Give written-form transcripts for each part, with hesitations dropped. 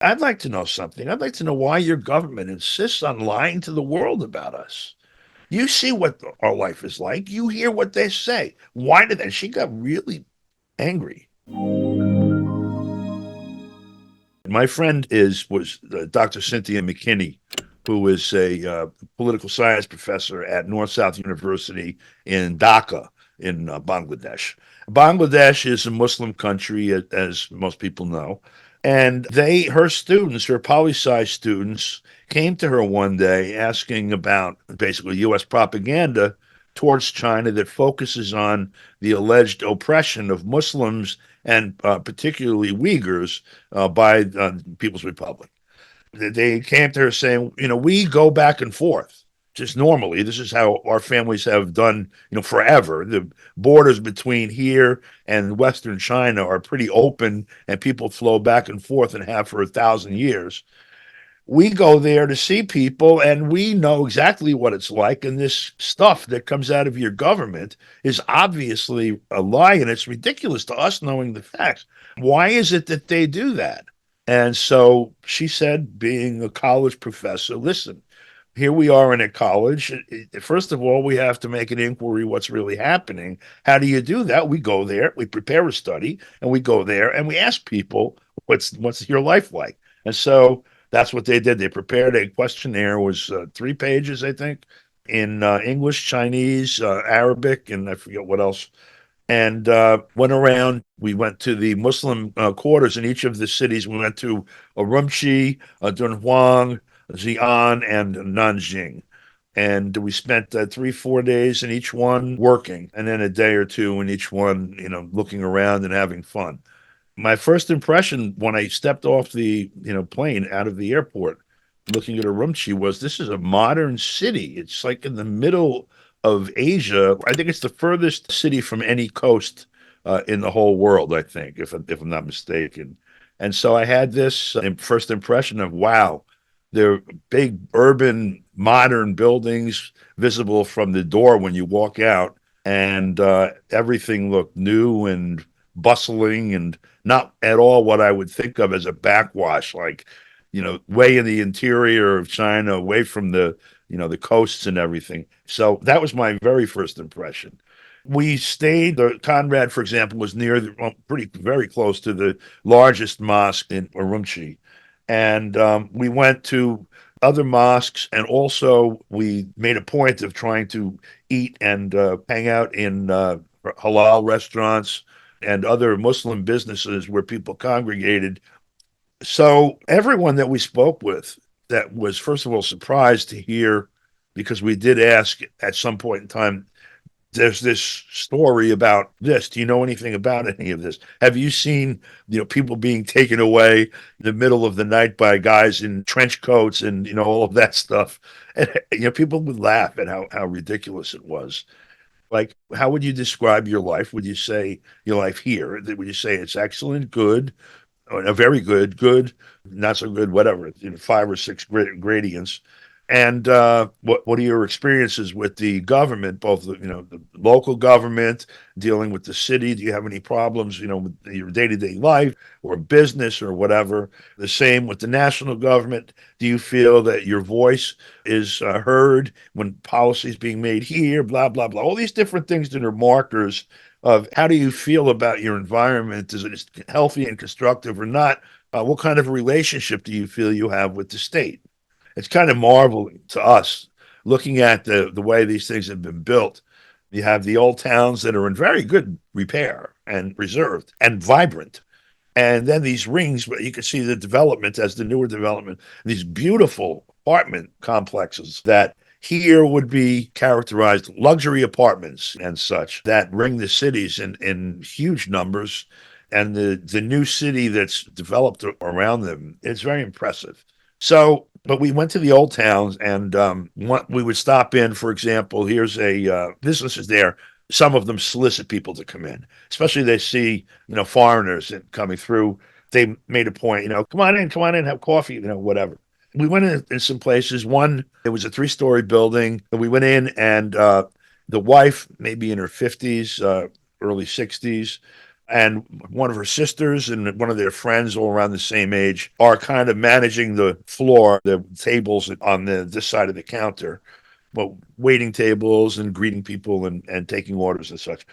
I'd like to know something. I'd like to know why your government insists on lying to the world about us. You see what our life is like. You hear what they say. Why did that? She got really angry. My friend is was Dr. Cynthia McKinney, who is a political science professor at North South University in Dhaka in Bangladesh. Bangladesh is a Muslim country, as most people know, and her students, her poli-sci students, came to her one day asking about basically U.S. propaganda towards China that focuses on the alleged oppression of Muslims and particularly Uyghurs by People's Republic. They came to her saying, we go back and forth just normally. This is how our families have done, forever. The borders between here and Western China are pretty open, and people flow back and forth and have for 1,000 years. We go there to see people and we know exactly what it's like. And this stuff that comes out of your government is obviously a lie. And it's ridiculous to us knowing the facts. Why is it that they do that? And so she said, being a college professor, listen, here we are in a college. First of all, we have to make an inquiry what's really happening. How do you do that? We go there, we prepare a study, and we go there and we ask people, what's your life like? And so that's what they did. They prepared a questionnaire, it was 3 pages, I think, in English, Chinese, Arabic, and I forget what else. And went around. We went to the Muslim quarters in each of the cities. We went to Urumqi, Dunhuang, Xi'an, and Nanjing. And we spent 3, 4 days in each one working, and then a day or two in each one, looking around and having fun. My first impression when I stepped off the plane out of the airport, looking at Urumqi, was this is a modern city. It's like in the middle of Asia. I think it's the furthest city from any coast in the whole world. I think, if I'm not mistaken. And so I had this first impression of wow, they're big urban modern buildings visible from the door when you walk out, and everything looked new and bustling and not at all what I would think of as a backwash, like, way in the interior of China, away from the coasts and everything. So that was my very first impression. We stayed, the Conrad, for example, was near pretty, very close to the largest mosque in Urumqi. And we went to other mosques, and also we made a point of trying to eat and hang out in halal restaurants and other Muslim businesses where people congregated. So everyone that we spoke with that was, first of all, surprised to hear, because we did ask at some point in time, there's this story about this. Do you know anything about any of this? Have you seen, people being taken away in the middle of the night by guys in trench coats and, all of that stuff? And, people would laugh at how ridiculous it was. Like, how would you describe your life? Would you say your life here? Would you say it's excellent, good, or a very good, good, not so good, whatever, 5 or 6 gradients? And what are your experiences with the government, both the local government, dealing with the city? Do you have any problems, with your day-to-day life or business or whatever? The same with the national government. Do you feel that your voice is heard when policy is being made here? Blah blah blah. All these different things that are markers of how do you feel about your environment? Is it healthy and constructive or not? What kind of a relationship do you feel you have with the state? It's kind of marveling to us looking at the way these things have been built. You have the old towns that are in very good repair and preserved and vibrant. And then these rings, where you can see the development as the newer development, these beautiful apartment complexes that here would be characterized luxury apartments and such that ring the cities in huge numbers. And the new city that's developed around them, it's very impressive. So, but we went to the old towns, and we would stop in. For example, here's a businesses there. Some of them solicit people to come in, especially they see foreigners coming through. They made a point, come on in, have coffee, whatever. We went in some places. One, it was a 3-story building, and we went in, and the wife, maybe in her 50s, early 60s, and one of her sisters and one of their friends, all around the same age, are kind of managing the floor, the tables on this side of the counter, well, waiting tables and greeting people and taking orders and such.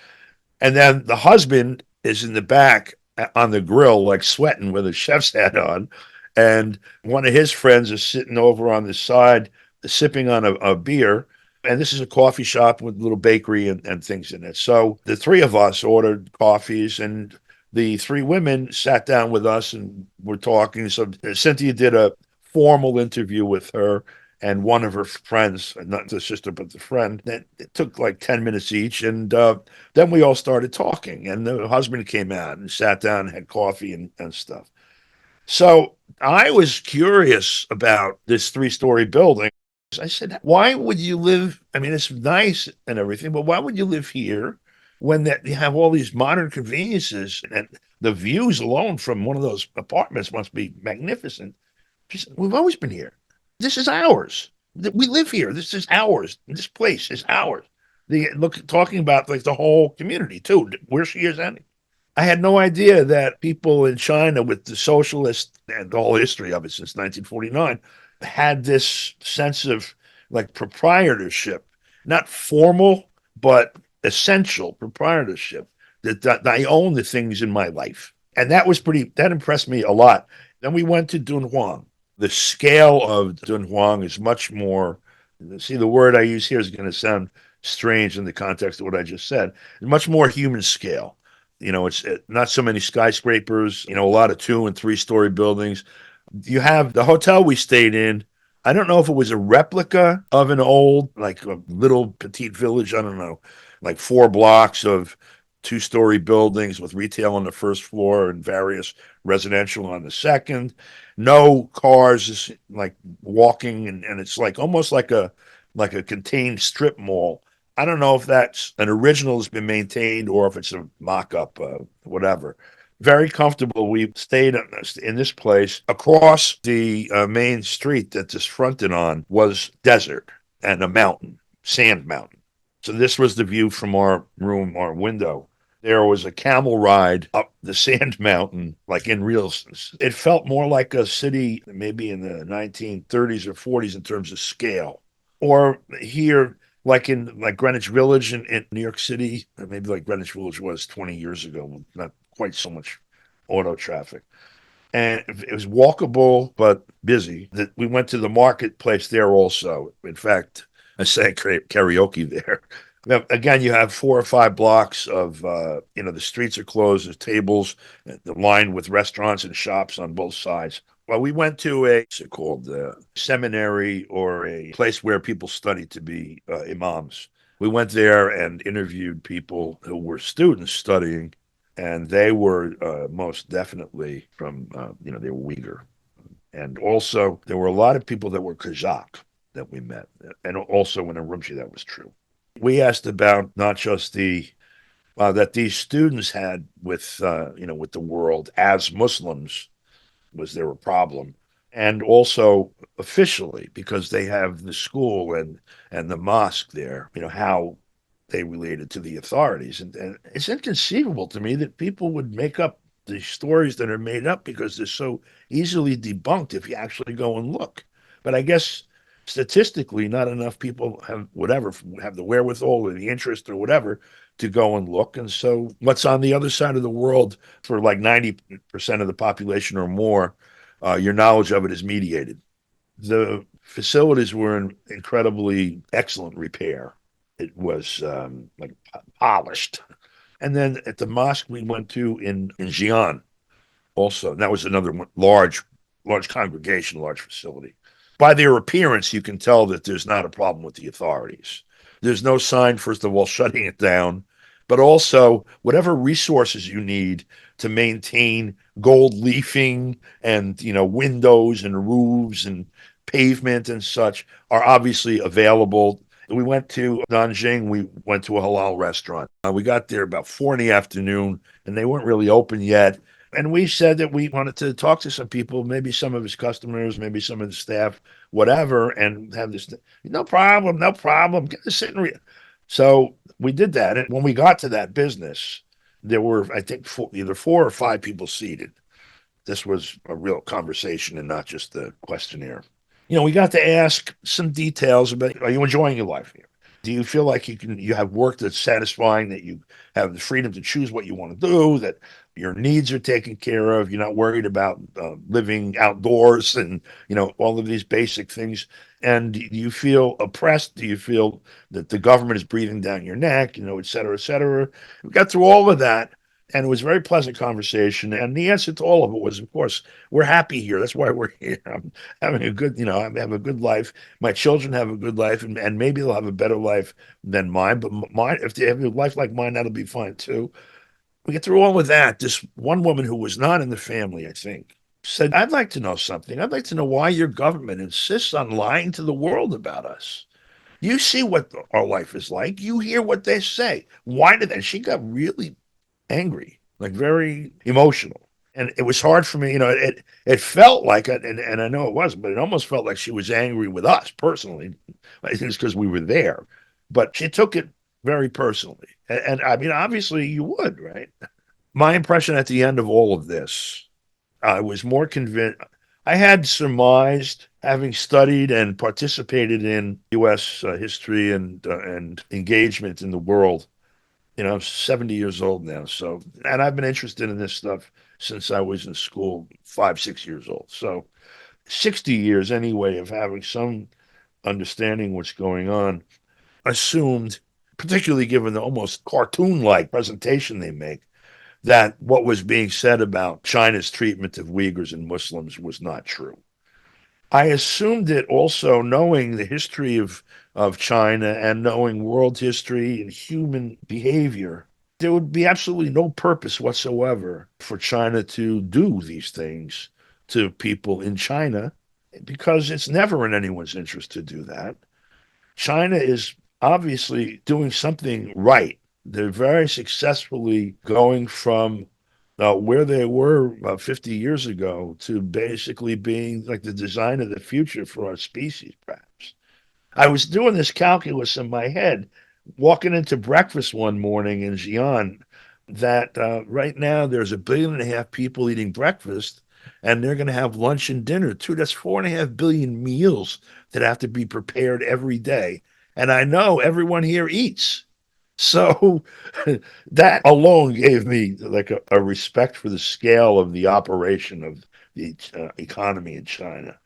And then the husband is in the back on the grill, like sweating with a chef's hat on. And one of his friends is sitting over on the side, sipping on a beer. And this is a coffee shop with a little bakery and things in it. So the three of us ordered coffees, and the three women sat down with us and were talking. So Cynthia did a formal interview with her and one of her friends, not the sister, but the friend. That it took like 10 minutes each. And then we all started talking. And the husband came out and sat down and had coffee and stuff. So I was curious about this three-story building. I said, why would you live? I mean, it's nice and everything, but why would you live here when that you have all these modern conveniences and the views alone from one of those apartments must be magnificent? She said, we've always been here. This is ours. We live here. This is ours. This place is ours. The look talking about like the whole community too. Where she is ending. I had no idea that people in China with the socialist and the whole history of it since 1949 had this sense of like proprietorship, not formal, but essential proprietorship that I own the things in my life. And that impressed me a lot. Then we went to Dunhuang. The scale of Dunhuang is much more, see, the word I use here is going to sound strange in the context of what I just said, much more human scale. It's not so many skyscrapers, a lot of 2 and 3 story buildings. You have the hotel we stayed in. I don't know if it was a replica of an old, like a little petite village. I don't know, like 4 blocks of 2 story buildings with retail on the first floor and various residential on the second. No cars, like walking, and it's like almost like a contained strip mall. I don't know if that's an original that's been maintained or if it's a mock-up, whatever. Very comfortable. We stayed in this place. Across the main street that this fronted on was desert and a mountain, sand mountain. So this was the view from our room, our window. There was a camel ride up the sand mountain, like in real. It felt more like a city, maybe in the 1930s or 40s in terms of scale. Or here, like in like Greenwich Village in New York City, or maybe like Greenwich Village was 20 years ago, not quite so much auto traffic. And it was walkable, but busy. That we went to the marketplace there also. In fact, I sang karaoke there. Now, again, you have 4 or 5 blocks of, the streets are closed, there's tables, lined with restaurants and shops on both sides. Well, we went to what's it called, seminary or a place where people study to be imams. We went there and interviewed people who were students studying, and they were most definitely from, they were Uyghur. And also, there were a lot of people that were Kazakh that we met. And also in Urumqi, that was true. We asked about not just the that these students had with with the world as Muslims, was there a problem, and also officially because they have the school and the mosque there, how they related to the authorities, and it's inconceivable to me that people would make up the stories that are made up because they're so easily debunked if you actually go and look. But I guess statistically, not enough people have the wherewithal or the interest or whatever to go and look. And so, what's on the other side of the world for like 90% of the population or more, your knowledge of it is mediated. The facilities were in incredibly excellent repair. It was like polished. And then at the mosque we went to in Xi'an, also, that was another large congregation, large facility. By their appearance, you can tell that there's not a problem with the authorities. There's no sign, first of all, shutting it down, but also whatever resources you need to maintain gold leafing and windows and roofs and pavement and such are obviously available. We went to Nanjing. We went to a halal restaurant. We got there about 4 in the afternoon, and they weren't really open yet. And we said that we wanted to talk to some people, maybe some of his customers, maybe some of the staff, whatever, and have this. No problem, no problem. Get to sit and read. So we did that. And when we got to that business, There were, I think, either 4 or 5 people seated. This was a real conversation and not just a questionnaire. We got to ask some details about, are you enjoying your life here? Do you feel like you have work that's satisfying, that you have the freedom to choose what you want to do, that your needs are taken care of, you're not worried about living outdoors and, all of these basic things. And do you feel oppressed? Do you feel that the government is breathing down your neck, et cetera, et cetera? We got through all of that. And it was a very pleasant conversation. And the answer to all of it was, of course, we're happy here. That's why we're here. I'm having a good, I have a good life. My children have a good life, and maybe they'll have a better life than mine. But mine, if they have a life like mine, that'll be fine too. We get through all of that. This one woman who was not in the family, I think, said, I'd like to know something. I'd like to know why your government insists on lying to the world about us. You see what our life is like. You hear what they say. Why did that? She got really angry, like very emotional. And it was hard for me, it felt like it, and I know it wasn't, but it almost felt like she was angry with us personally. I think it's because we were there. But she took it very personally. And I mean, obviously you would, right? My impression at the end of all of this, I was more convinced. I had surmised, having studied and participated in U.S. History and engagement in the world. I'm 70 years old now. So, and I've been interested in this stuff since I was in school, 5, 6 years old. So 60 years anyway of having some understanding what's going on, assumed, particularly given the almost cartoon-like presentation they make, that what was being said about China's treatment of Uyghurs and Muslims was not true. I assumed it also, knowing the history of China and knowing world history and human behavior, there would be absolutely no purpose whatsoever for China to do these things to people in China, because it's never in anyone's interest to do that. China is obviously doing something right. They're very successfully going from where they were about 50 years ago to basically being like the design of the future for our species, perhaps. I was doing this calculus in my head, walking into breakfast one morning in Xi'an, that right now there's 1.5 billion people eating breakfast, and they're going to have lunch and dinner too. That's 4.5 billion meals that have to be prepared every day. And I know everyone here eats. So that alone gave me like a respect for the scale of the operation of the economy in China.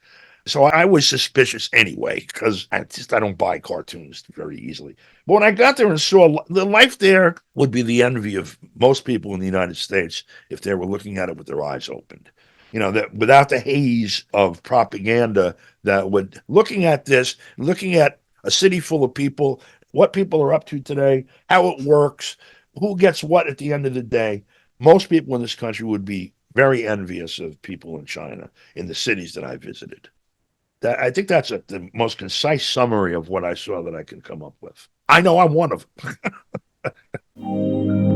So I was suspicious anyway, because I don't buy cartoons very easily. But when I got there and saw the life there, would be the envy of most people in the United States if they were looking at it with their eyes opened. That without the haze of propaganda that would, looking at this, looking at a city full of people, what people are up to today, how it works, who gets what at the end of the day, most people in this country would be very envious of people in China in the cities that I visited. I think that's the most concise summary of what I saw that I can come up with. I know I'm one of them.